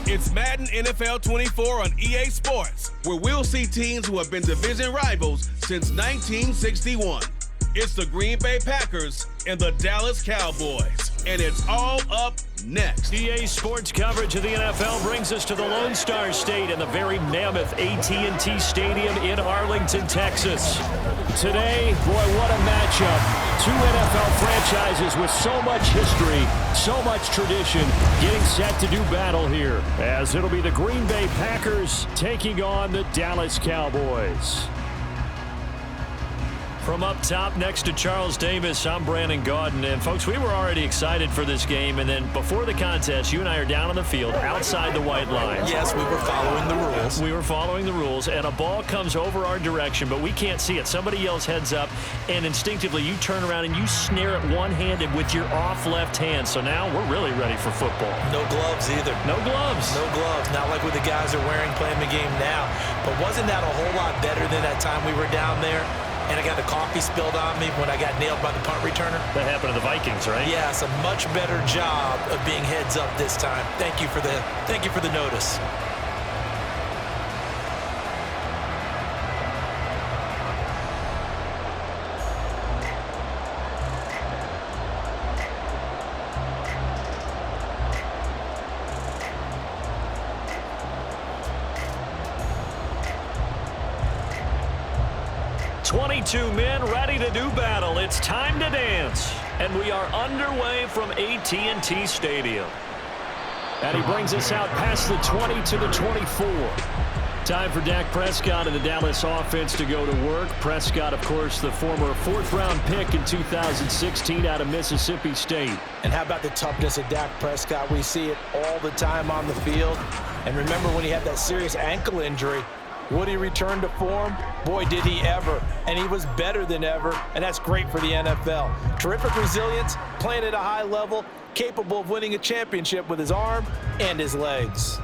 It's Madden NFL 24 on EA Sports, where we'll see teams who have been division rivals since 1961. It's the Green Bay Packers and the Dallas Cowboys, and it's all up next. EA Sports coverage of the NFL brings us to the Lone Star State and the very mammoth AT&T Stadium in Arlington, Texas. Today, boy, what a matchup. Two NFL franchises with so much history, so much tradition, getting set to do battle here, as it'll be the Green Bay Packers taking on the Dallas Cowboys. From up top next to Charles Davis, I'm Brandon Gaudin. And, folks, we were already excited for this game. And then before the contest, you and I are down on the field outside the white lines. Yes, we were following the rules. We were following the rules, and a ball comes over our direction, but we can't see it. Somebody yells heads up, and instinctively you turn around and you snare it one-handed with your off left hand. So now we're really ready for football. No gloves either. No gloves. No gloves. Not like what the guys are wearing playing the game now. But wasn't that a whole lot better than that time we were down there? And I got the coffee spilled on me when I got nailed by the punt returner. That happened to the Vikings, right? Yes, a much better job of being heads up this time. Thank you for the notice. Two men ready to do battle. It's time to dance. And we are underway from AT&T Stadium. And he brings us out past the 20 to the 24. Time for Dak Prescott and the Dallas offense to go to work. Prescott, of course, the former fourth-round pick in 2016 out of Mississippi State. And how about the toughness of Dak Prescott? We see it all the time on the field. And remember when he had that serious ankle injury, would he return to form? Boy, did he ever. And he was better than ever, and that's great for the NFL. Terrific resilience, playing at a high level, capable of winning a championship with his arm and his legs.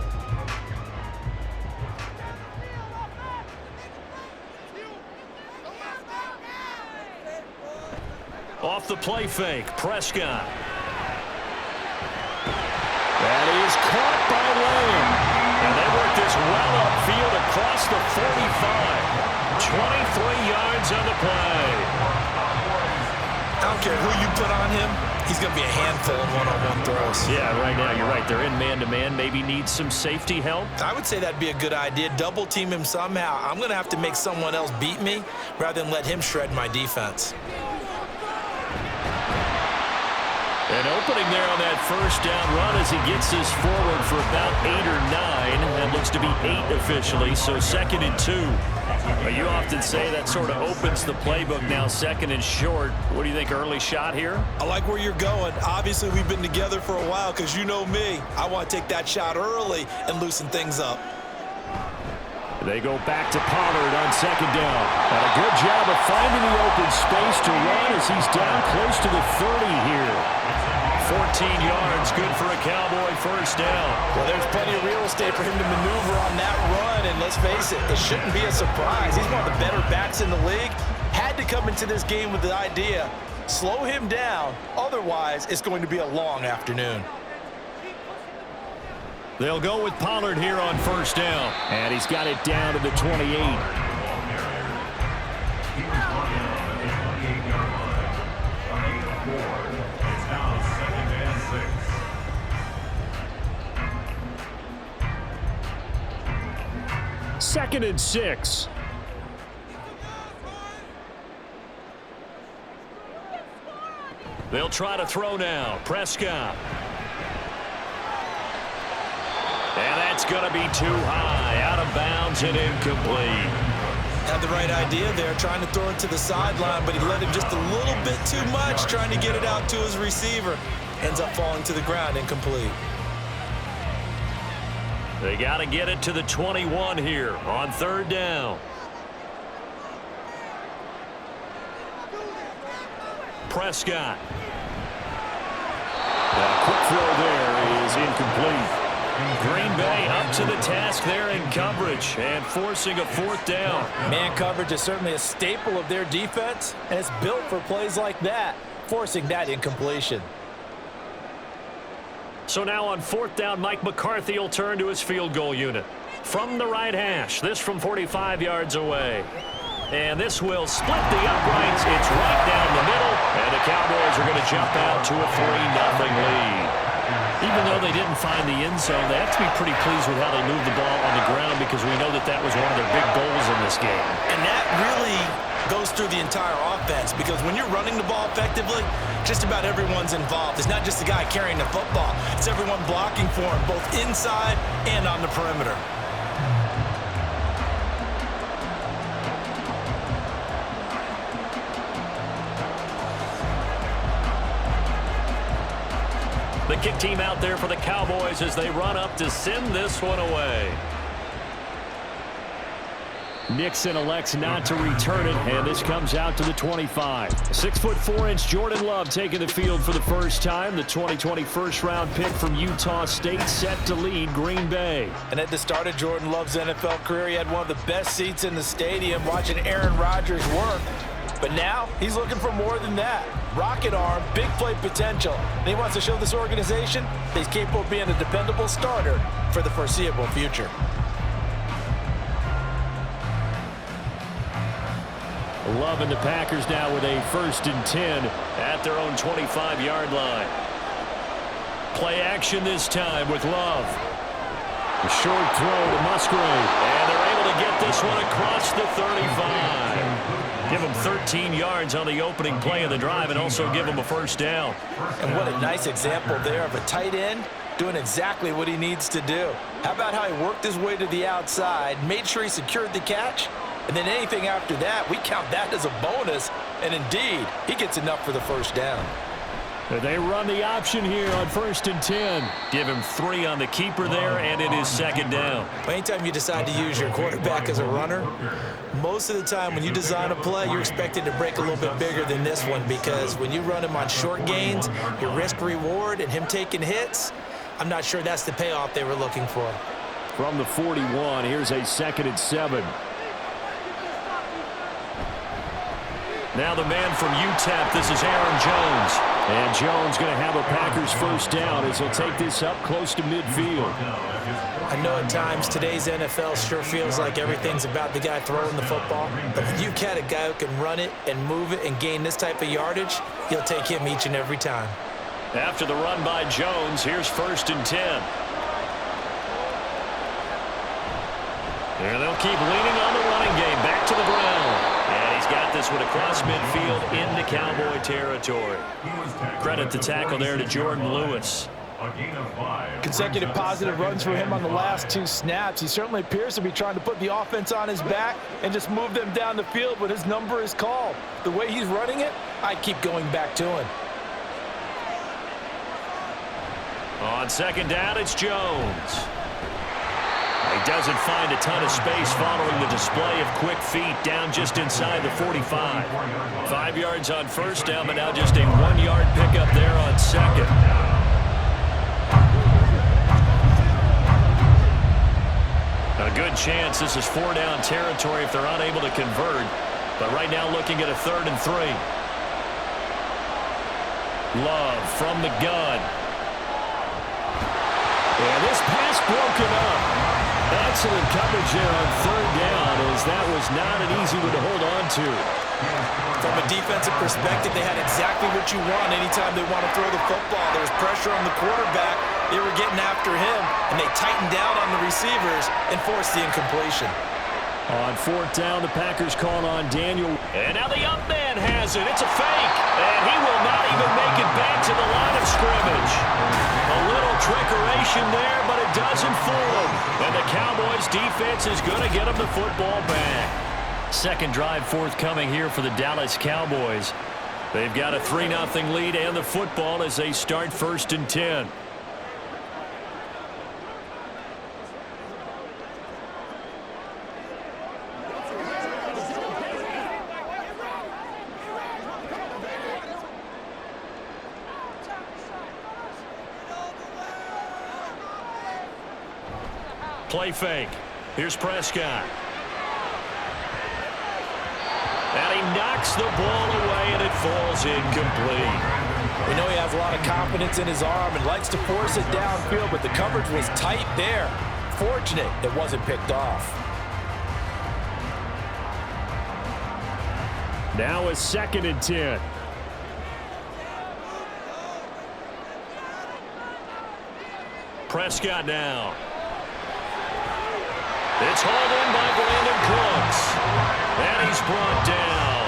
Off the play fake, Prescott. That is caught by Lamb. And they work this well upfield across the 45. 23 yards on the play. I don't care who you put on him. He's going to be a handful in one-on-one throws. Yeah, right now, you're right. They're in man-to-man. Maybe need some safety help. I would say that'd be a good idea. Double team him somehow. I'm going to have to make someone else beat me rather than let him shred my defense. An opening there on that first down run as he gets this forward for about 8 or 9. That looks to be 8 officially, so 2nd and 2. But you often say that sort of opens the playbook now, 2nd and short. What do you think, early shot here? I like where you're going. Obviously, we've been together for a while because you know me. I want to take that shot early and loosen things up. They go back to Pollard on 2nd down. And a good job of finding the open space to run as he's down close to the 30 here. 14 yards, good for a Cowboy first down. Well, there's plenty of real estate for him to maneuver on that run, and let's face it, it shouldn't be a surprise. He's one of the better backs in the league. Had to come into this game with the idea, slow him down, otherwise it's going to be a long afternoon. They'll go with Pollard here on first down. And he's got it down to the 28. Second and 6. They'll try to throw now. Prescott. And that's going to be too high. Out of bounds and incomplete. Had the right idea there, trying to throw it to the sideline, but he let him just a little bit too much, trying to get it out to his receiver. Ends up falling to the ground, incomplete. They got to get it to the 21 here on 3rd down. Prescott. The quick throw there is incomplete. Green Bay up to the task there in coverage and forcing a 4th down. Man coverage is certainly a staple of their defense, and it's built for plays like that, forcing that incompletion. So now on 4th down, Mike McCarthy will turn to his field goal unit. From the right hash, this from 45 yards away. And this will split the uprights. It's right down the middle. And the Cowboys are going to jump out to a 3-0 lead. Even though they didn't find the end zone, they have to be pretty pleased with how they moved the ball on the ground because we know that that was one of their big goals in this game. And that really goes through the entire offense because when you're running the ball effectively, just about everyone's involved. It's not just the guy carrying the football. It's everyone blocking for him, both inside and on the perimeter. The kick team out there for the Cowboys as they run up to send this one away. Nixon elects not to return it, and this comes out to the 25. 6'4" Jordan Love taking the field for the first time. The 2020 first-round pick from Utah State set to lead Green Bay. And at the start of Jordan Love's NFL career, he had one of the best seats in the stadium watching Aaron Rodgers work. But now he's looking for more than that. Rocket arm, big play potential. And he wants to show this organization that he's capable of being a dependable starter for the foreseeable future. Love and the Packers now with a 1st and 10 at their own 25-yard line. Play action this time with Love. A short throw to Musgrave. And they're able to get this one across the 35. Give him 13 yards on the opening play of the drive and also give him a 1st down. And what a nice example there of a tight end doing exactly what he needs to do. How about how he worked his way to the outside, made sure he secured the catch, and then anything after that, we count that as a bonus. And indeed, he gets enough for the 1st down. They run the option here on 1st and 10. Give him 3 on the keeper there, and it is 2nd down. Anytime you decide to use your quarterback as a runner, most of the time when you design a play, you're expected to break a little bit bigger than this one because when you run him on short gains, your risk-reward and him taking hits, I'm not sure that's the payoff they were looking for. From the 41, here's a 2nd and 7. Now the man from UTEP, this is Aaron Jones. And Jones going to have a Packers 1st down as he'll take this up close to midfield. I know at times today's NFL sure feels like everything's about the guy throwing the football. But when you've got a guy who can run it and move it and gain this type of yardage, you'll take him each and every time. After the run by Jones, here's 1st and 10. And they'll keep leaning on the running game. Back to the ground. And he's got this one across midfield into Cowboy territory. Credit the tackle there to Jordan Lewis. Consecutive positive runs for him on the last 2 snaps. He certainly appears to be trying to put the offense on his back and just move them down the field when his number is called. The way he's running it, I keep going back to him. On 2nd down, it's Jones. He doesn't find a ton of space following the display of quick feet down just inside the 45. 5 yards on 1st down, but now just a 1-yard pickup there on 2nd. A good chance this is 4-down territory if they're unable to convert. But right now looking at a 3rd and 3. Love from the gun. And this pass broken up. Excellent coverage there on 3rd down as that was not an easy one to hold on to. From a defensive perspective, they had exactly what you want anytime they want to throw the football. There was pressure on the quarterback. They were getting after him, and they tightened down on the receivers and forced the incompletion. On 4th down, the Packers call on Daniel. And now the up man has it. It's a fake. And he will not even make it back to the line of scrimmage. A little trickeration there, but it doesn't fool him. And the Cowboys defense is going to get him the football back. 2nd drive forthcoming here for the Dallas Cowboys. They've got a 3-0 lead and the football as they start 1st and 10. Play fake. Here's Prescott. And he knocks the ball away, and it falls incomplete. We know he has a lot of confidence in his arm and likes to force it downfield, but the coverage was tight there. Fortunate it wasn't picked off. Now a 2nd and 10. Prescott now. It's hauled in by Brandon Cooks. And he's brought down.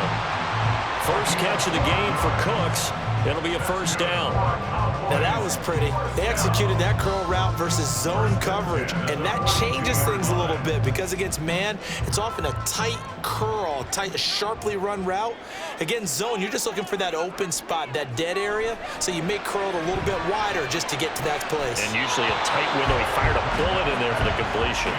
First catch of the game for Cooks. It'll be a first down. Now that was pretty. They executed that curl route versus zone coverage, and that changes things a little bit because against man, it's often a tight curl, a sharply run route. Against zone, you're just looking for that open spot, that dead area, so you make curl a little bit wider just to get to that place. And usually a tight window. He fired a bullet in there for the completion.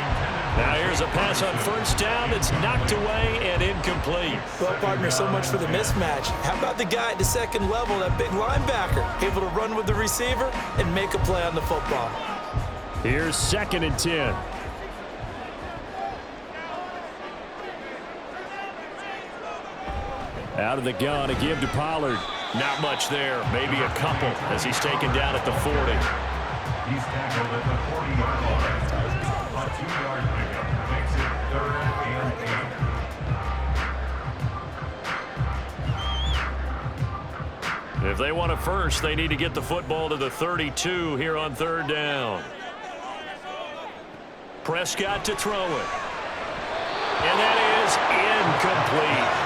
Now here's a pass on first down. It's knocked away and incomplete. Well, partner, so much for the mismatch. How about the guy at the second level, that big linebacker, able to run with the receiver and make a play on the football? Here's 2nd and 10. Out of the gun, a give to Pollard. Not much there, maybe a couple as he's taken down at the 40. He's tackled at the 40-yard line. A 2-yard pickup makes it 3rd and 8. If they want a first, they need to get the football to the 32 here on 3rd down. Prescott to throw it. And that is incomplete.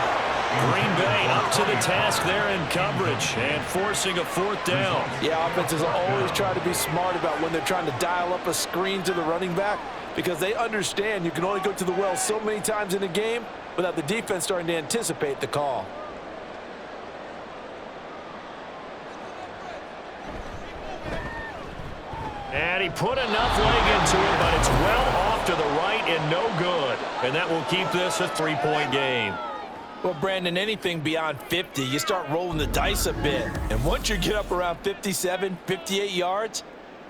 Green Bay up to the task there in coverage and forcing a 4th down. Yeah, offenses always try to be smart about when they're trying to dial up a screen to the running back because they understand you can only go to the well so many times in a game without the defense starting to anticipate the call. And he put enough leg into it, but it's well off to the right and no good. And that will keep this a 3-point game. Well, Brandon, anything beyond 50, you start rolling the dice a bit. And once you get up around 57, 58 yards,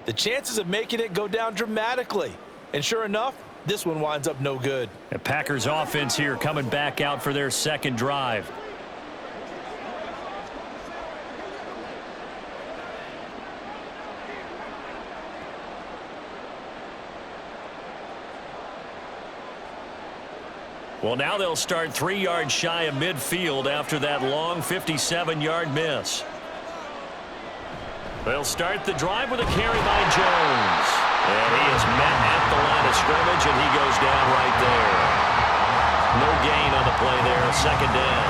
the chances of making it go down dramatically. And sure enough, this one winds up no good. The Packers offense here coming back out for their 2nd drive. Well, now they'll start 3 yards shy of midfield after that long 57-yard miss. They'll start the drive with a carry by Jones. And he is met at the line of scrimmage, and he goes down right there. No gain on the play there, 2nd down.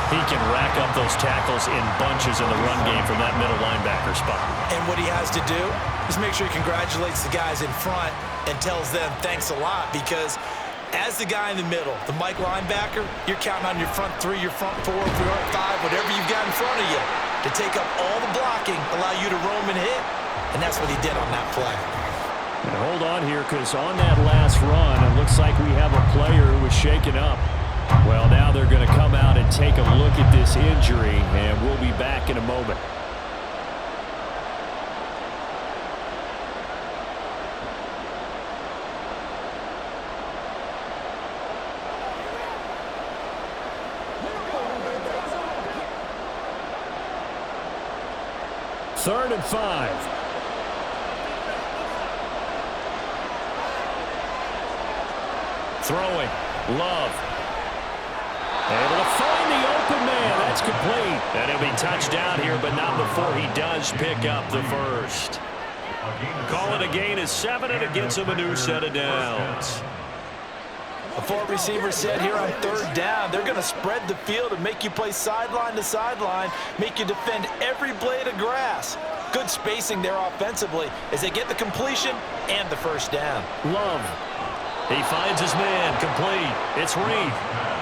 He can rack up those tackles in bunches in the run game from that middle linebacker spot. And what he has to do is make sure he congratulates the guys in front and tells them thanks a lot because as the guy in the middle, the Mike linebacker, you're counting on your front 3, your front 4, your front 5, whatever you've got in front of you to take up all the blocking, allow you to roam and hit. And that's what he did on that play. And hold on here because on that last run, it looks like we have a player who was shaken up. Well, now they're going to come out and take a look at this injury, and we'll be back in a moment. Third and 5. Throwing. Love. Able to find the open man. That's complete. And he'll be touchdown here, but not before he does pick up the first. Call it a gain of 7, and it gets him a new set of downs. A 4 receiver said here on 3rd down, they're going to spread the field and make you play sideline to sideline, make you defend every blade of grass. Good spacing there offensively as they get the completion and the first down. Love. He finds his man, complete. It's Reed.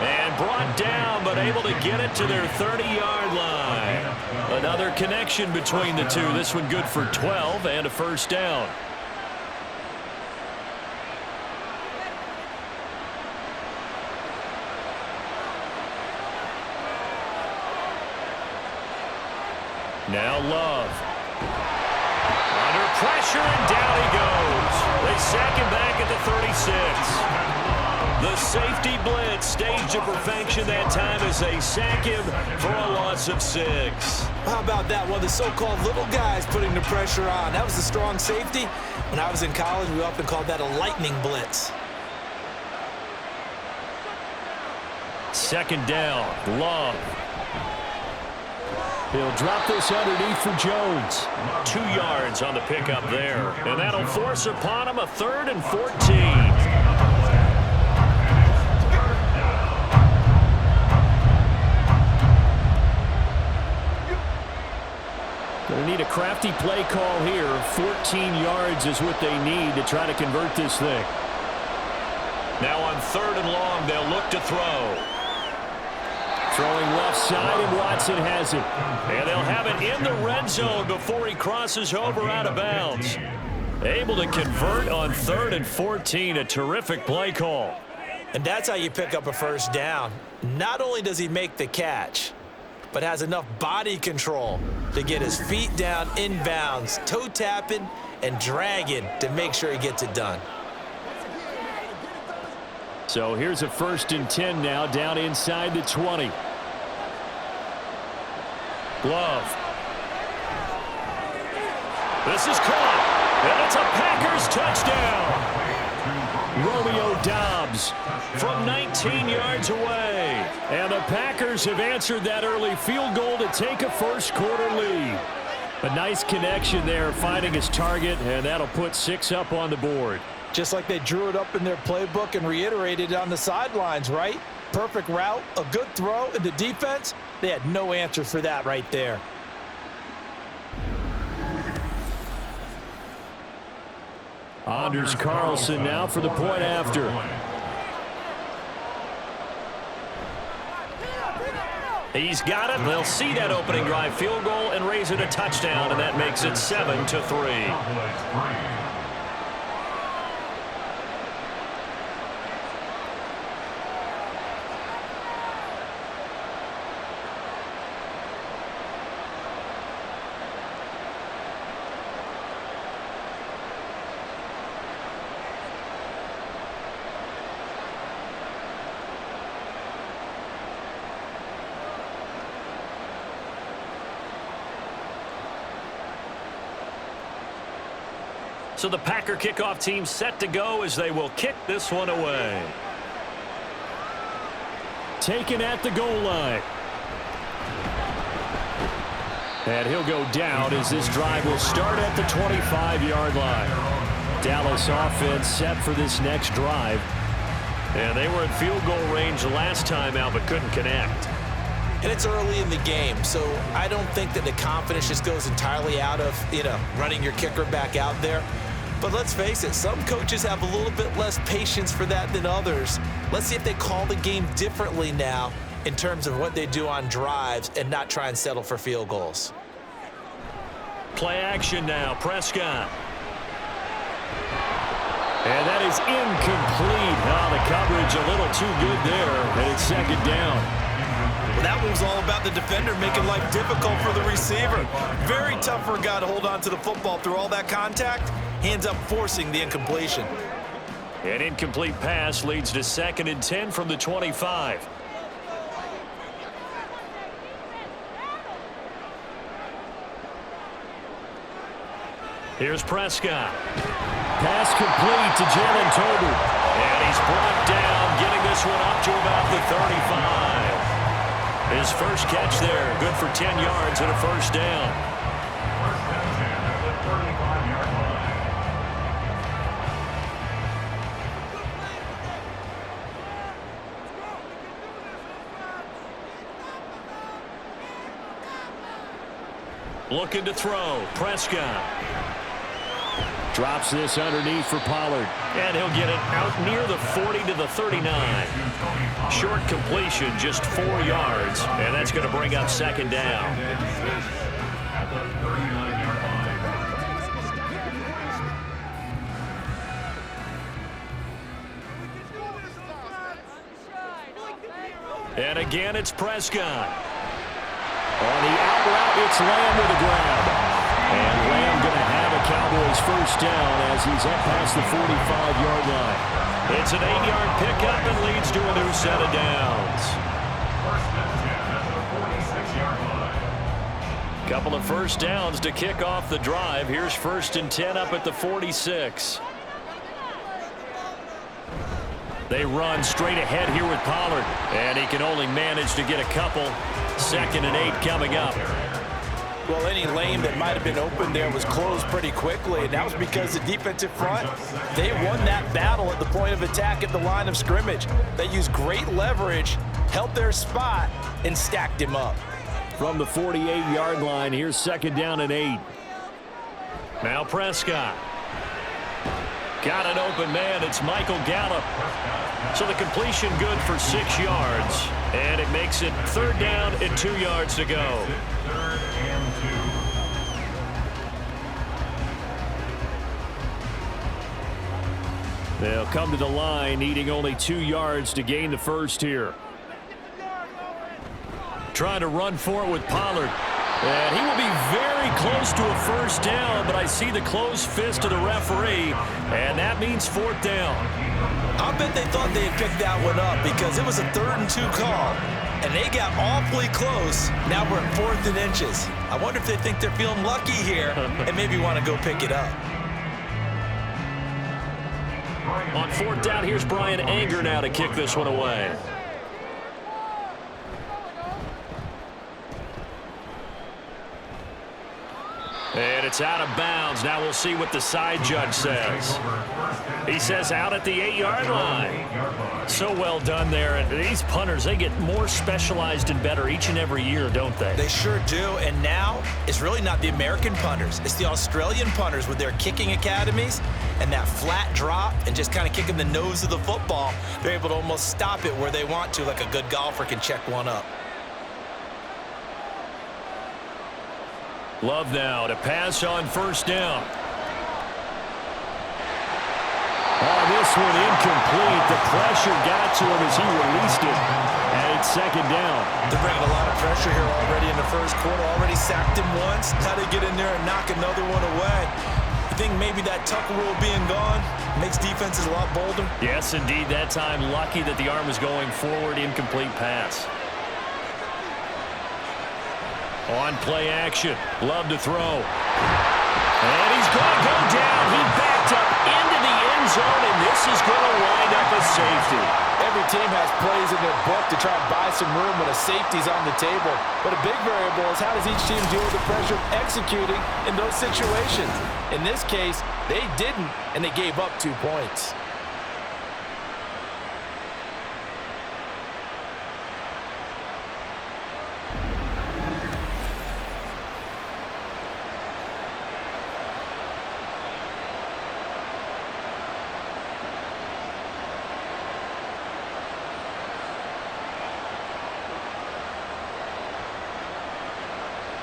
And brought down, but able to get it to their 30-yard line. Another connection between the two. This one good for 12 and a first down. Now Love. Under pressure, and down he goes. They sack him back at the 36. The safety blitz staged to perfection that time as they sack him for a loss of 6. How about that? One of the so-called little guys putting the pressure on. That was a strong safety. When I was in college, we often called that a lightning blitz. Second down, Love. He'll drop this underneath for Jones. 2 yards on the pickup there. And that'll force upon him a 3rd and 14. Going to need a crafty play call here. 14 yards is what they need to try to convert this thing. Now on 3rd and long, they'll look to throw. Throwing left side, and Watson has it. And they'll have it in the red zone before he crosses over out of bounds. Able to convert on 3rd and 14. A terrific play call. And that's how you pick up a first down. Not only does he make the catch, but has enough body control to get his feet down inbounds, toe tapping and dragging to make sure he gets it done. So here's a 1st and 10 now, down inside the 20. Glove. This is caught, and it's a Packers touchdown. Romeo Doubs from 19 yards away. And the Packers have answered that early field goal to take a first-quarter lead. A nice connection there, finding his target, and that'll put 6 up on the board. Just like they drew it up in their playbook and reiterated it on the sidelines, right? Perfect route, a good throw, and the defense, they had no answer for that right there. Anders Carlson now for the point after. He's got it. They'll see that opening drive field goal and raise it a touchdown, and that makes it 7-3. So the Packer kickoff team set to go as they will kick this one away. Taken at the goal line. And he'll go down as this drive will start at the 25-yard line. Dallas offense set for this next drive. And they were in field goal range the last time out but couldn't connect. And it's early in the game, so I don't think that the confidence just goes entirely out of, running your kicker back out there. But let's face it, some coaches have a little bit less patience for that than others. Let's see if they call the game differently now in terms of what they do on drives and not try and settle for field goals. Play action now, Prescott. And that is incomplete. The coverage a little too good there, and it's 2nd down. Well, that one was all about the defender making life difficult for the receiver. Very tough for a guy to hold on to the football through all that contact. Hands up, forcing the incompletion. An incomplete pass leads to 2nd and 10 from the 25. Here's Prescott. Pass complete to Jalen Tolbert. And he's brought down, getting this one up to about the 35. His first catch there, good for 10 yards and a first down. Looking to throw, Prescott. Drops this underneath for Pollard. And he'll get it out near the 40 to the 39. Short completion, just 4 yards. And that's going to bring up 2nd down. And again, it's Prescott. On the out route, it's Lamb with a grab. And Lamb going to have a Cowboys first down as he's up past the 45-yard line. It's an 8-yard pickup and leads to a new set of downs. First and 10 at the 46-yard line. Couple of first downs to kick off the drive. Here's first and 10 up at the 46. They run straight ahead here with Pollard, and he can only manage to get a couple. 2nd and 8 coming up. Well, any lane that might have been open there was closed pretty quickly, and that was because the defensive front, they won that battle at the point of attack at the line of scrimmage. They used great leverage, held their spot, and stacked him up. From the 48-yard line, here's 2nd down and 8. Now Prescott. Got an open man. It's Michael Gallup. So the completion good for 6 yards. And it makes it 3rd down and 2 yards to go. 3rd and 2. They'll come to the line, needing only 2 yards to gain the first here. Trying to run for it with Pollard. And he will be very close to a first down, but I see the closed fist of the referee, and that means 4th down. I bet they thought they had picked that one up because it was a 3rd and 2 call, and they got awfully close. Now we're at 4th and inches. I wonder if they think they're feeling lucky here and maybe want to go pick it up. On 4th down, here's Brian Anger now to kick this one away. And it's out of bounds. Now we'll see what the side judge says. He says out at the 8-yard line. So well done there. And these punters, they get more specialized and better each and every year, don't they? They sure do. And now it's really not the American punters. It's the Australian punters with their kicking academies and that flat drop and just kind of kicking the nose of the football. They're able to almost stop it where they want to, like a good golfer can check one up. Love now to pass on 1st down. Oh, this one incomplete. The pressure got to him as he released it. And it's 2nd down. They're bringing a lot of pressure here already in the first quarter. Already sacked him once. How to get in there and knock another one away. I think maybe that Tucker rule being gone makes defenses a lot bolder. Yes, indeed. That time lucky that the arm was going forward. Incomplete pass. On play action. Love to throw. And he's going to go down. He backed up into the end zone, and this is going to wind up a safety. Every team has plays in their book to try and buy some room when a safety's on the table. But a big variable is how does each team deal with the pressure of executing in those situations. In this case, they didn't, and they gave up 2 points.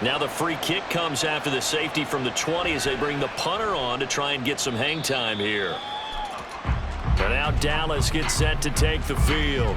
Now the free kick comes after the safety from the 20 as they bring the punter on to try and get some hang time here. And now Dallas gets set to take the field.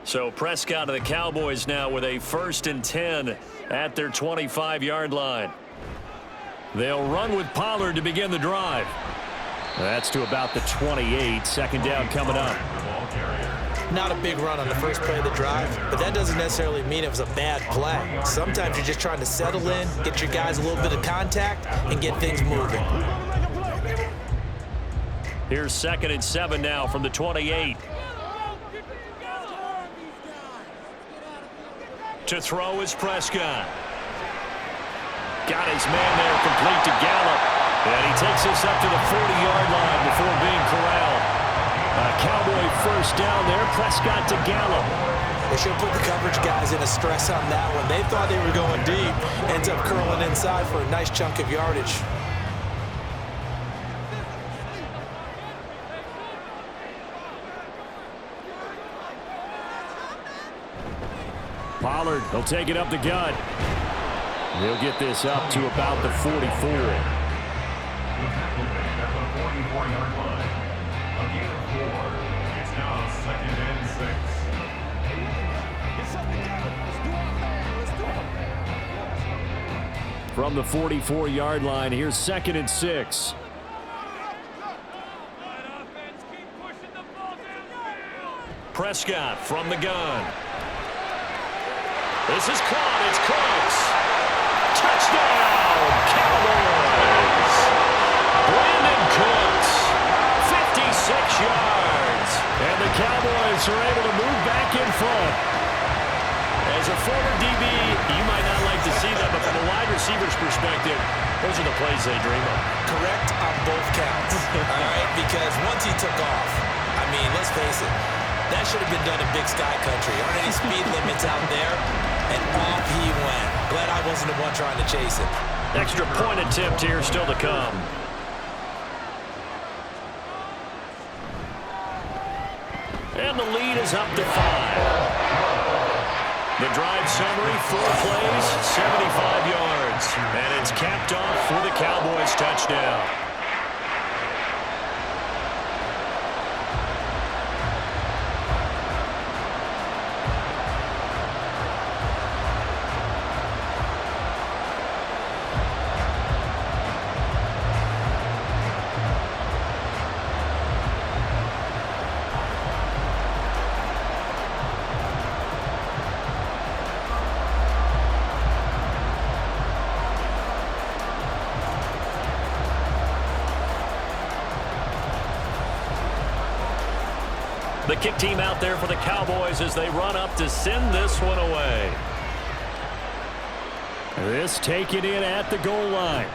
So Prescott of the Cowboys now with a 1st and 10 at their 25-yard line. They'll run with Pollard to begin the drive. That's to about the 28. 2nd down coming up. Not a big run on the first play of the drive, but that doesn't necessarily mean it was a bad play. Sometimes you're just trying to settle in, get your guys a little bit of contact, and get things moving. Here's 2nd and 7 now from the 28. To throw is Prescott. Got his man there, complete to Gallup. And he takes us up to the 40-yard line before being corralled. A Cowboy first down there, Prescott to Gallup. They should put the coverage guys in a stress on that one. They thought they were going deep. Ends up curling inside for a nice chunk of yardage. Pollard, he'll take it up the gut. They'll get this up to about the 44. The tackle made at the 44-yard line. A gain of 4. It's now 2nd and 6. From the 44-yard line, here's 2nd and 6. Prescott from the gun. This is caught. It's Cooks. Touchdown, Cowboys. Brandon Cooks, 56 yards. And the Cowboys are able to move back in front. As a former DB, you might not like to see that, but from a wide receiver's perspective, those are the plays they dream of. Correct on both counts, all right? Because once he took off, I mean, let's face it, that should have been done in Big Sky Country. Aren't any speed limits out there? And off he went. Glad I wasn't the one trying to chase it. Extra point attempt here still to come. And the lead is up to 5. The drive summary, 4 plays, 75 yards. And it's capped off for the Cowboys touchdown. The kick team out there for the Cowboys as they run up to send this one away. This taken in at the goal line.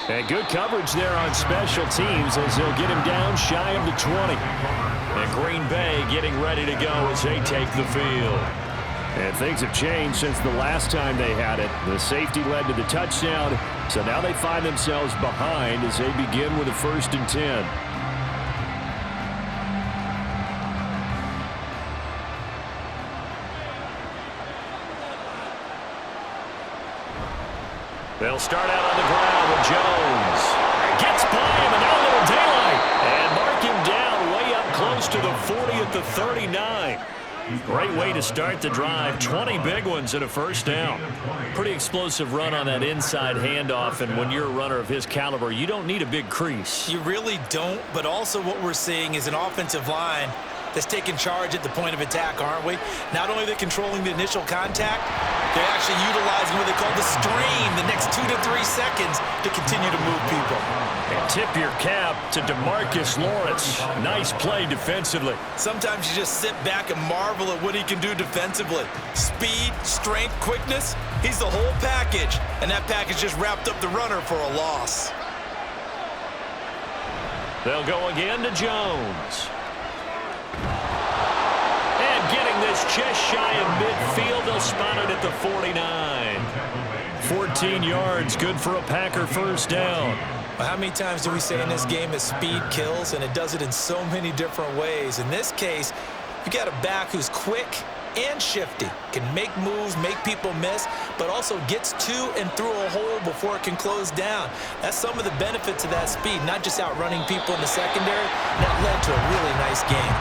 And good coverage there on special teams as they'll get him down shy of the 20. And Green Bay getting ready to go as they take the field. And things have changed since the last time they had it. The safety led to the touchdown, so now they find themselves behind as they begin with a 1st and 10. They'll start out on the ground with Jones. Gets by him, and now a little daylight. And mark him down way up close to the 40 at the 39. Great way to start the drive. 20 big ones and a 1st down. Pretty explosive run on that inside handoff, and when you're a runner of his caliber, you don't need a big crease. You really don't, but also what we're seeing is an offensive line that's taking charge at the point of attack, aren't we? Not only are they controlling the initial contact, they're actually utilizing what they call the stream, the next 2 to 3 seconds to continue to move people. And tip your cap to DeMarcus Lawrence. Nice play defensively. Sometimes you just sit back and marvel at what he can do defensively. Speed, strength, quickness, he's the whole package. And that package just wrapped up the runner for a loss. They'll go again to Jones. And getting this just shy of midfield, they'll spot it at the 49. 14 yards, good for a Packer 1st down. Well, how many times do we say in this game that speed kills, and it does it in so many different ways? In this case, you got a back who's quick and shifty, can make moves, make people miss, but also gets to and through a hole before it can close down. That's some of the benefits of that speed, not just outrunning people in the secondary. That led to a really nice game.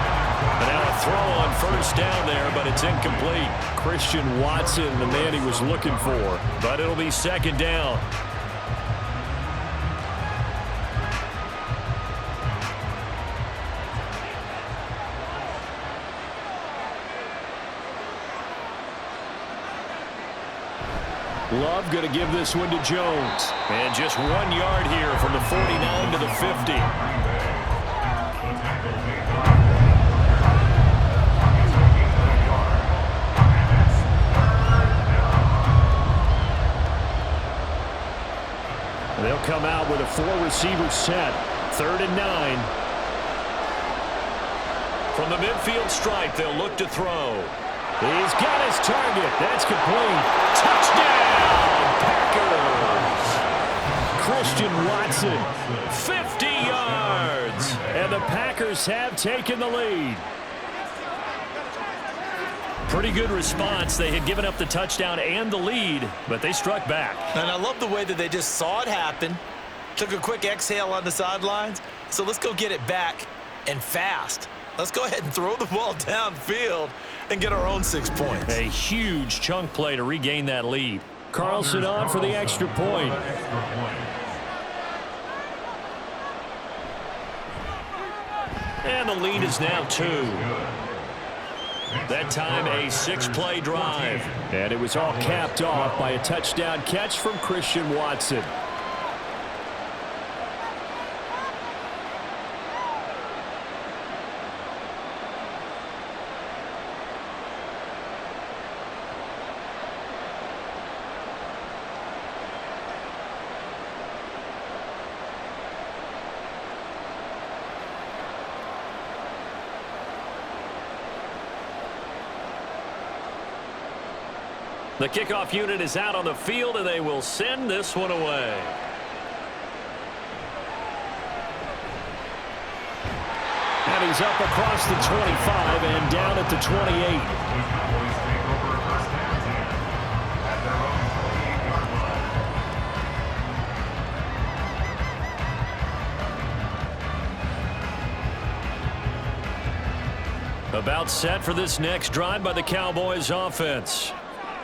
And now a throw on 1st down there, but it's incomplete. Christian Watson, the man he was looking for, but it'll be 2nd down. Love going to give this one to Jones. And just 1 yard here from the 49 to the 50. They'll come out with a 4-receiver set. 3rd and 9. From the midfield stripe, they'll look to throw. He's got his target. That's complete. Touchdown, Packers. Christian Watson, 50 yards. And the Packers have taken the lead. Pretty good response. They had given up the touchdown and the lead, but they struck back. And I love the way that they just saw it happen, took a quick exhale on the sidelines. So let's go get it back and fast. Let's go ahead and throw the ball downfield and get our own 6 points. A huge chunk play to regain that lead. Carlson on for the extra point. And the lead is now 2. That time a 6-play drive. And it was all capped off by a touchdown catch from Christian Watson. The kickoff unit is out on the field, and they will send this one away. And he's up across the 25 and down at the 28. About set for this next drive by the Cowboys offense.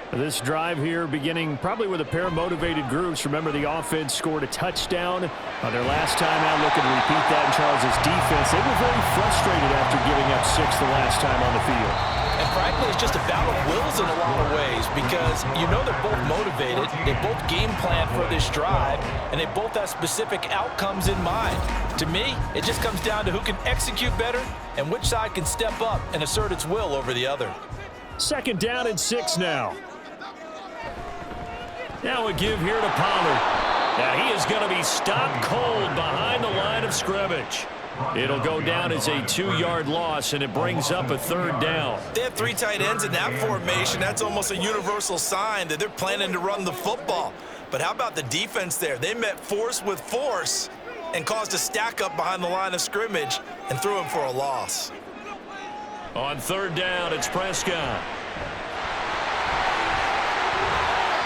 This drive here beginning probably with a pair of motivated groups. Remember, the offense scored a touchdown on their last time out. Looking to repeat that in Charles' defense. They were very frustrated after giving up 6 the last time on the field. And frankly, it's just a battle of wills in a lot of ways because you know they're both motivated. They both game plan for this drive, and they both have specific outcomes in mind. To me, it just comes down to who can execute better and which side can step up and assert its will over the other. 2nd down and 6 now. Now a give here to Pollard. Now he is going to be stopped cold behind the line of scrimmage. It'll go down as a 2-yard loss, and it brings up a 3rd down. They have 3 tight ends in that formation. That's almost a universal sign that they're planning to run the football. But how about the defense there? They met force with force and caused a stack up behind the line of scrimmage and threw him for a loss. On 3rd down, it's Prescott.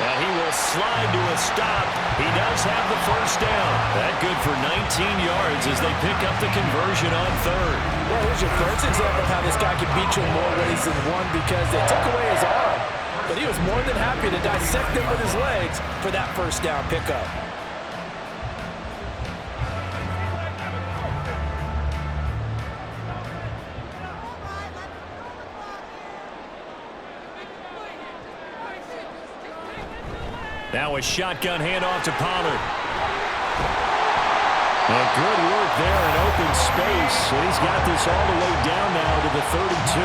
And he will slide to a stop. He does have the 1st down. That good for 19 yards as they pick up the conversion on 3rd. Well, here's your first example of how this guy can beat you in more ways than one because they took away his arm. But he was more than happy to dissect him with his legs for that 1st down pickup. Now a shotgun handoff to Pollard. And good work there in open space. And he's got this all the way down now to the 32.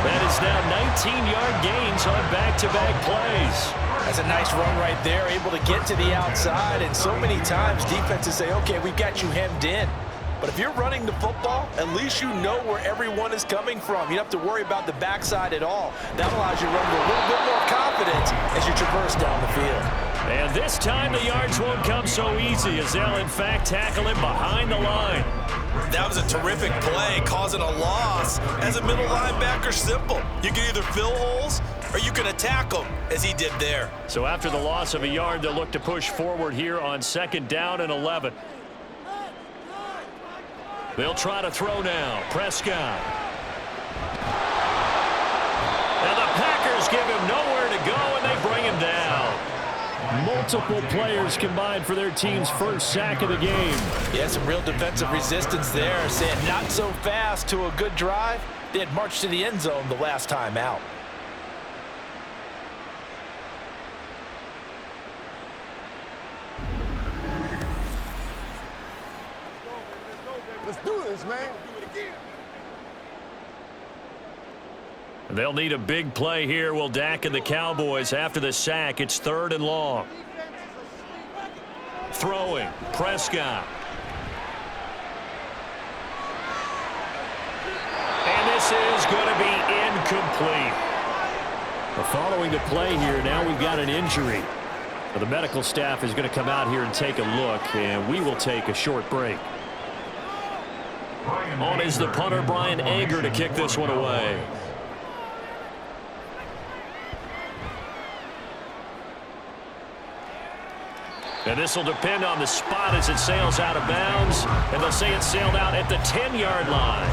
That is now 19-yard gains on back-to-back plays. That's a nice run right there, able to get to the outside. And so many times defenses say, okay, we've got you hemmed in. But if you're running the football, at least you know where everyone is coming from. You don't have to worry about the backside at all. That allows you to run with a little bit more confidence as you traverse down the field. And this time the yards won't come so easy as they'll, in fact, tackle him behind the line. That was a terrific play, causing a loss. As a middle linebacker, simple. You can either fill holes or you can attack them, as he did there. So after the loss of a yard, they'll look to push forward here on 2nd down and 11. They'll try to throw now. Prescott. And the Packers give him nowhere to go, and they bring him down. Multiple players combined for their team's 1st sack of the game. Yeah, some real defensive resistance there, saying not so fast to a good drive. They had marched to the end zone the last time out. Let's do this, man. They'll need a big play here. Will Dak and the Cowboys after the sack. It's 3rd and long. Throwing. Prescott. And this is going to be incomplete. Following the play here, now we've got an injury. The medical staff is going to come out here and take a look, and we will take a short break. On is the punter, Brian Ager, to kick this one away. And this will depend on the spot as it sails out of bounds. And they'll say it sailed out at the 10-yard line.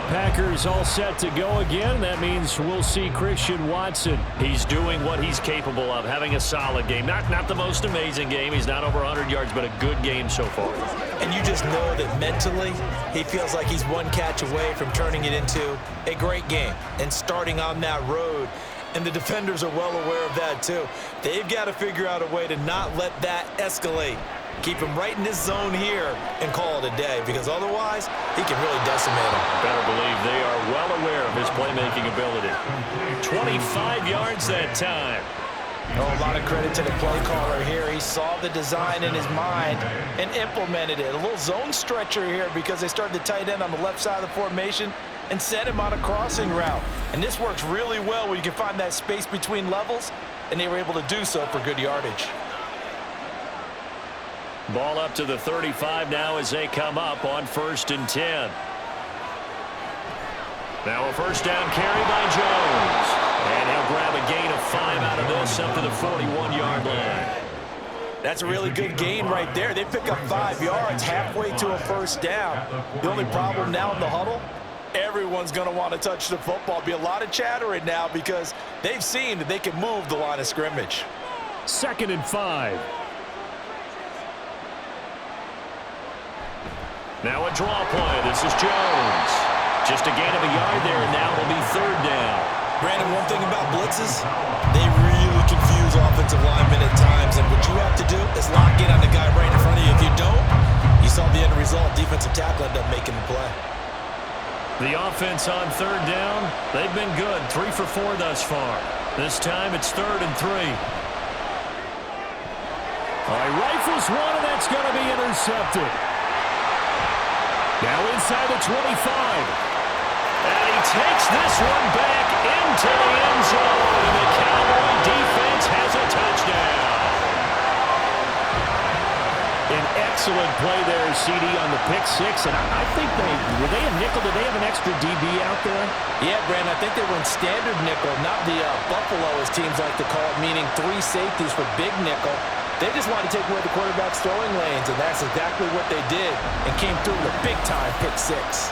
Packers all set to go again. That means we'll see Christian Watson. He's doing what he's capable of, having a solid game. Not the most amazing game. He's not over 100 yards, but a good game so far. And you just know that mentally he feels like he's one catch away from turning it into a great game and starting on that road. And the defenders are well aware of that too. They've got to figure out a way to not let that escalate. Keep him right in this zone here and call it a day, because otherwise he can really decimate him. Better believe they are well aware of his playmaking ability. 25 yards that time. Oh, a lot of credit to the play caller here. He saw the design in his mind and implemented it. A little zone stretcher here because they started the tight end on the left side of the formation and set him on a crossing route. And this works really well where you can find that space between levels, and they were able to do so for good yardage. Ball up to the 35 now as they come up on 1st and 10. Now a first down carry by Jones. And he'll grab a gain of 5 out of this up to the 41-yard line. That's a really good gain right there. They pick up 5 yards halfway to a first down. The only problem now in the huddle, everyone's going to want to touch the football. Be a lot of chattering now because they've seen that they can move the line of scrimmage. 2nd and 5. Now a draw play. This is Jones. Just a gain of a yard there, and now it'll be 3rd down. Brandon, one thing about blitzes, they really confuse offensive linemen at times, and what you have to do is lock in on the guy right in front of you. If you don't, you saw the end result. Defensive tackle ended up making the play. The offense on 3rd down, they've been good. 3 for 4 thus far. This time it's 3rd and 3. All right, rifles one, and that's going to be intercepted. Now inside the 25. And he takes this one back into the end zone. And the Cowboy defense has a touchdown. An excellent play there, CD, on the pick six. And I think were they a nickel? Did they have an extra DB out there? Yeah, Brandon, I think they were in standard nickel, not the Buffalo, as teams like to call it, meaning 3 safeties for big nickel. They just wanted to take away the quarterback's throwing lanes, and that's exactly what they did, and came through with a big-time pick six.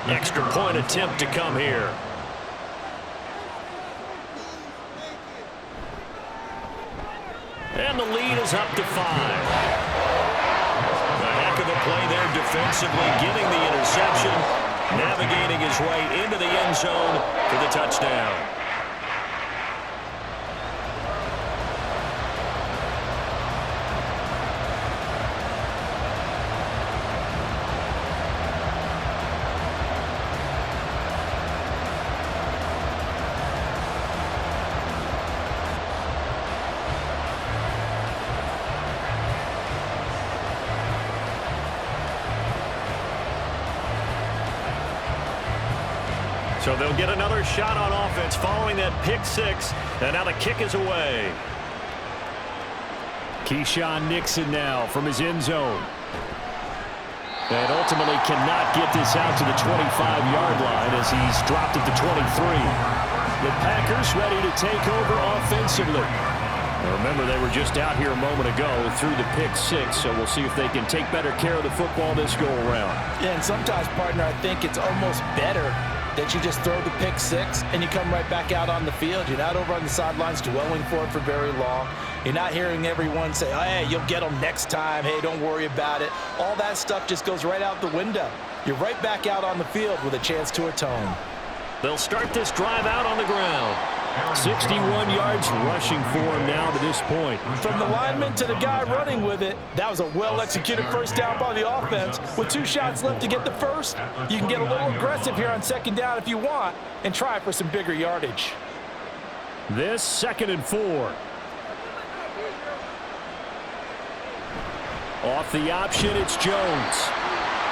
Extra point attempt to come here. And the lead is up to 5. A heck of a play there defensively, getting the interception, navigating his way into the end zone for the touchdown. So they'll get another shot on offense following that pick six. And now the kick is away. Keyshawn Nixon now from his end zone. And ultimately cannot get this out to the 25-yard line as he's dropped at the 23. The Packers ready to take over offensively. Now remember, they were just out here a moment ago through the pick six, so we'll see if they can take better care of the football this go-around. Yeah, and sometimes, partner, I think it's almost better that you just throw the pick six and you come right back out on the field. You're not over on the sidelines dwelling for it for very long. You're not hearing everyone say, oh, hey, you'll get them next time. Hey, don't worry about it. All that stuff just goes right out the window. You're right back out on the field with a chance to atone. They'll start this drive out on the ground. 61 yards rushing for him now to this point. From the lineman to the guy running with it, that was a well-executed first down by the offense. With 2 shots left to get the first, you can get a little aggressive here on 2nd down if you want and try for some bigger yardage. This 2nd and 4. Off the option, it's Jones.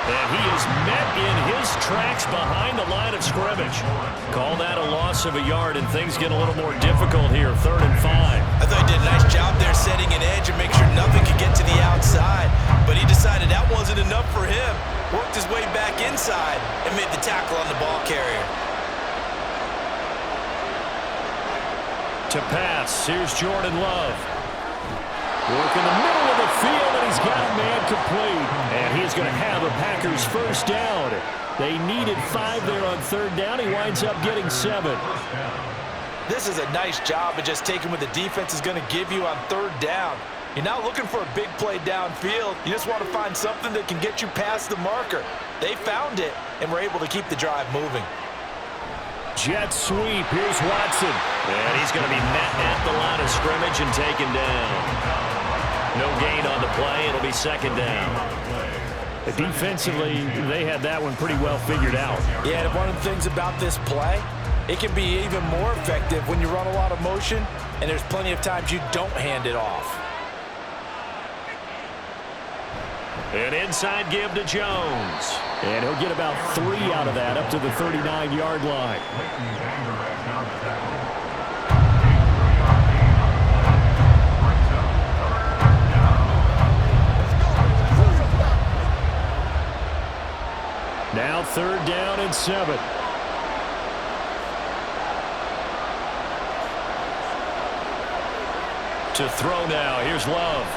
And he is met in his tracks behind the line of scrimmage. Call that a loss of a yard, and things get a little more difficult here, 3rd and 5. I thought he did a nice job there setting an edge and make sure nothing could get to the outside. But he decided that wasn't enough for him. Worked his way back inside and made the tackle on the ball carrier. To pass, here's Jordan Love. Work in the middle of the field, and he's got a man complete. And he's going to have a Packers first down. They needed 5 there on 3rd down. He winds up getting 7. This is a nice job of just taking what the defense is going to give you on 3rd down. You're not looking for a big play downfield. You just want to find something that can get you past the marker. They found it and were able to keep the drive moving. Jet sweep. Here's Watson. And he's going to be met at the line of scrimmage and taken down. No gain on the play. It'll be 2nd down. Defensively, they had that one pretty well figured out. Yeah, and one of the things about this play, it can be even more effective when you run a lot of motion, and there's plenty of times you don't hand it off. An inside give to Jones. And he'll get about 3 out of that, up to the 39-yard line. Now 3rd down and 7. To throw now. Here's Love.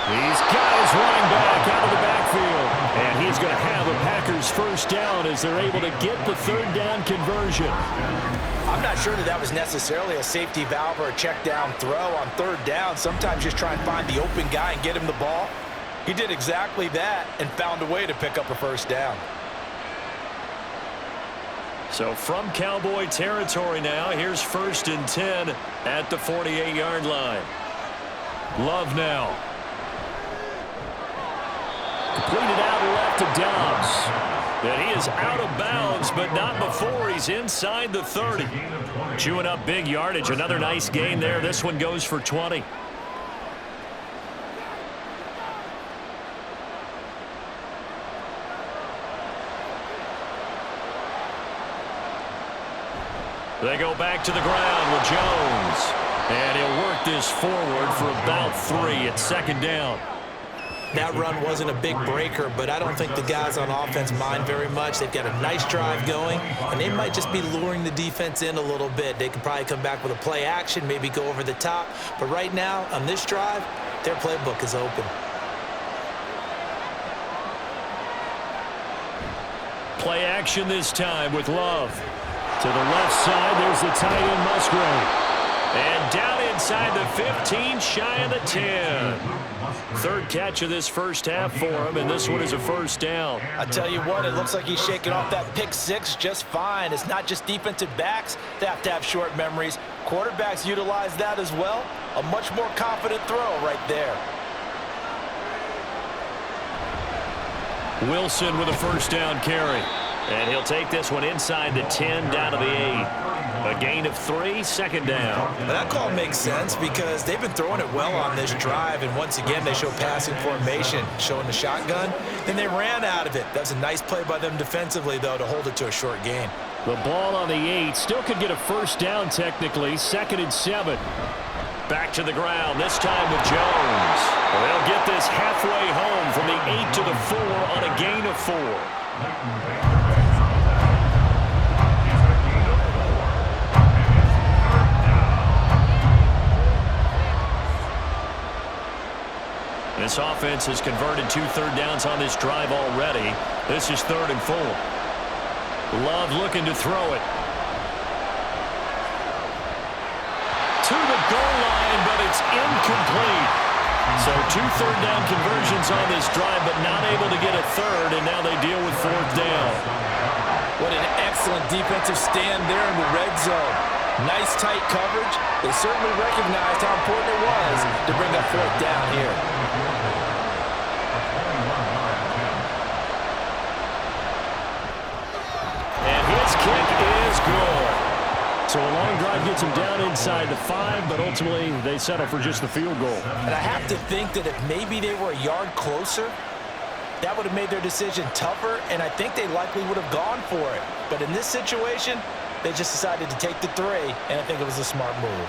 He's got his running back out of the backfield. And he's going to have a Packers first down as they're able to get the 3rd down conversion. I'm not sure that was necessarily a safety valve or a check down throw on 3rd down. Sometimes just try and find the open guy and get him the ball. He did exactly that and found a way to pick up a first down. So from Cowboy territory now, here's 1st and 10 at the 48-yard line. Love now. Completed out left to Dobbs. And he is out of bounds, but not before he's inside the 30. Chewing up big yardage. Another nice gain there. This one goes for 20. They go back to the ground with Jones. And he'll work this forward for about 3 at 2nd down. That run wasn't a big breaker, but I don't think the guys on offense mind very much. They've got a nice drive going, and they might just be luring the defense in a little bit. They could probably come back with a play action, maybe go over the top. But right now, on this drive, their playbook is open. Play action this time with Love. To the left side, there's the tight end Musgrave. And down inside the 15, shy of the 10. 3rd catch of this first half for him, and this one is a first down. I tell you what, it looks like he's shaking off that pick 6 just fine. It's not just defensive backs that have to have short memories. Quarterbacks utilize that as well. A much more confident throw right there. Wilson with a first down carry. And he'll take this one inside the 10 down to the 8. A gain of 3, 2nd down. Well, that call makes sense because they've been throwing it well on this drive, and once again they show passing formation, showing the shotgun, and they ran out of it. That was a nice play by them defensively, though, to hold it to a short gain. The ball on the 8 still could get a first down technically, 2nd and 7. Back to the ground, this time with Jones. They'll get this halfway home from the 8 to the 4 on a gain of 4. This offense has converted 2 third downs on this drive already. This is 3rd and 4. Love looking to throw it. To the goal line, but it's incomplete. So 2 third down conversions on this drive, but not able to get a 3rd, and now they deal with 4th down. What an excellent defensive stand there in the red zone. Nice tight coverage. They certainly recognized how important it was to bring up 4th down here. And his kick is good. So a long drive gets him down inside the 5, but ultimately they settle for just the field goal. And I have to think that if maybe they were a yard closer, that would have made their decision tougher, and I think they likely would have gone for it. But in this situation, they just decided to take the 3, and I think it was a smart move.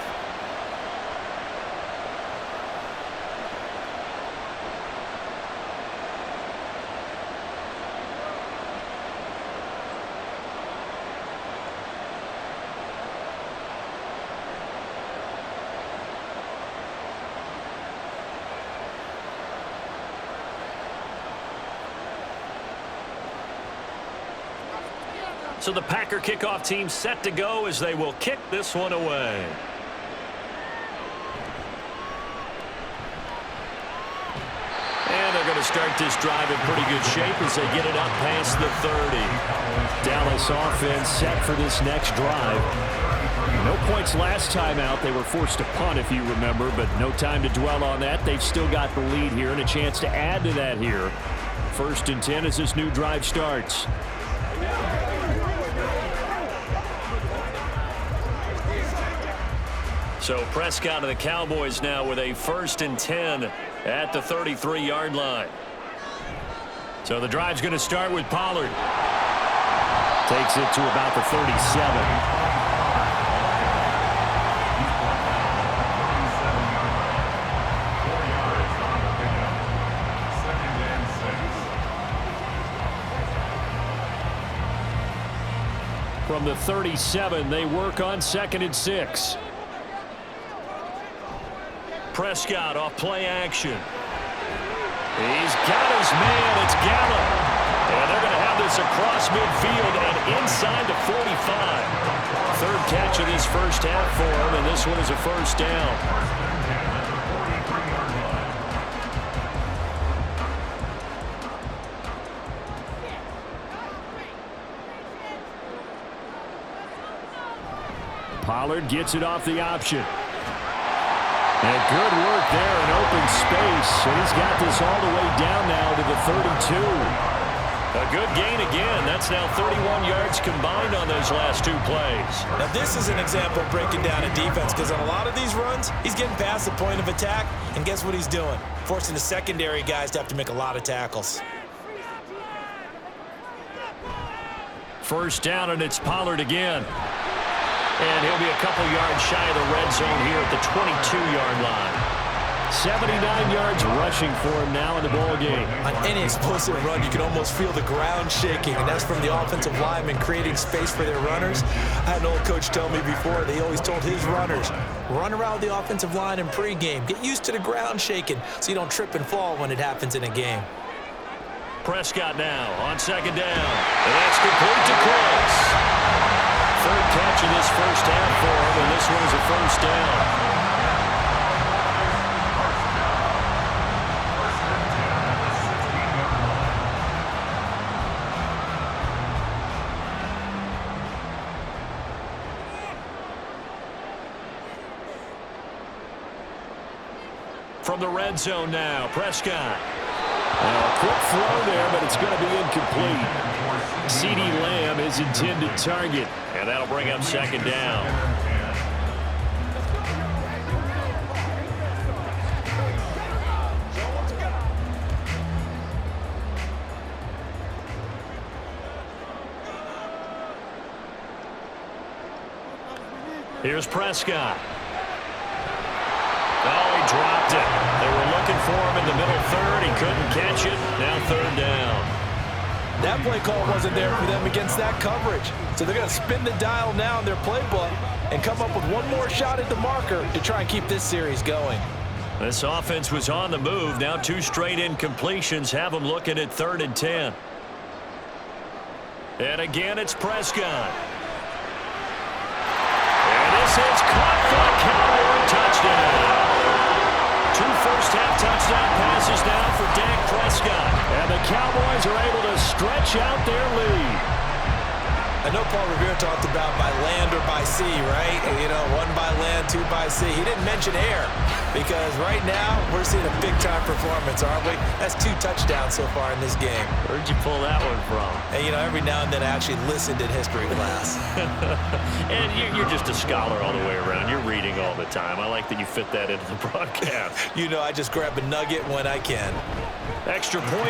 So the Packer kickoff team set to go as they will kick this one away. And they're going to start this drive in pretty good shape as they get it up past the 30. Dallas offense set for this next drive. No points last time out. They were forced to punt, if you remember, but no time to dwell on that. They've still got the lead here and a chance to add to that here. 1st and 10 as this new drive starts. So Prescott of the Cowboys now with a 1st and 10 at the 33-yard line. So the drive's going to start with Pollard. Takes it to about the 37. From the 37, they work on 2nd and 6. Prescott off play action. He's got his man. It's Gallup. And they're going to have this across midfield and inside the 45. 3rd catch of this first half for him, and this one is a 1st down. Pollard gets it off the option. And good work there in open space. And he's got this all the way down now to the 32. A good gain again. That's now 31 yards combined on those last 2 plays. Now this is an example of breaking down a defense, because on a lot of these runs, he's getting past the point of attack, and guess what he's doing? Forcing the secondary guys to have to make a lot of tackles. 1st down, and it's Pollard again. And he'll be a couple yards shy of the red zone here at the 22-yard line. 79 yards rushing for him now in the ball game. On any explosive run, you can almost feel the ground shaking, and that's from the offensive linemen creating space for their runners. I had an old coach tell me before, they always told his runners, run around the offensive line in pregame. Get used to the ground shaking so you don't trip and fall when it happens in a game. Prescott now on 2nd down. And that's complete to Close. 3rd catch of this first half for him, and this one is a 1st down. From the red zone now, Prescott. A quick throw there, but it's going to be incomplete. CeeDee Lamb is intended target, and that'll bring up 2nd down. Here's Prescott. Oh, he dropped it. They were looking for him in the middle 3rd. He couldn't catch it. Now 3rd down. That play call wasn't there for them against that coverage. So they're going to spin the dial now in their playbook and come up with one more shot at the marker to try and keep this series going. This offense was on the move. Now 2 straight incompletions have them looking at 3rd and 10. And again, it's Prescott. And this is caught for a Cowboy touchdown. 2 first-half touchdown passes now for Dak Prescott. And the Cowboys are able to stretch out their lead. I know Paul Revere talked about by land or by sea, right? You know, 1 by land, 2 by sea. He didn't mention air because right now we're seeing a big-time performance, aren't we? That's 2 touchdowns so far in this game. Where'd you pull that one from? And, you know, every now and then I actually listened in history class. And you're just a scholar all the way around. You're reading all the time. I like that you fit that into the broadcast. You know, I just grab a nugget when I can. Extra point.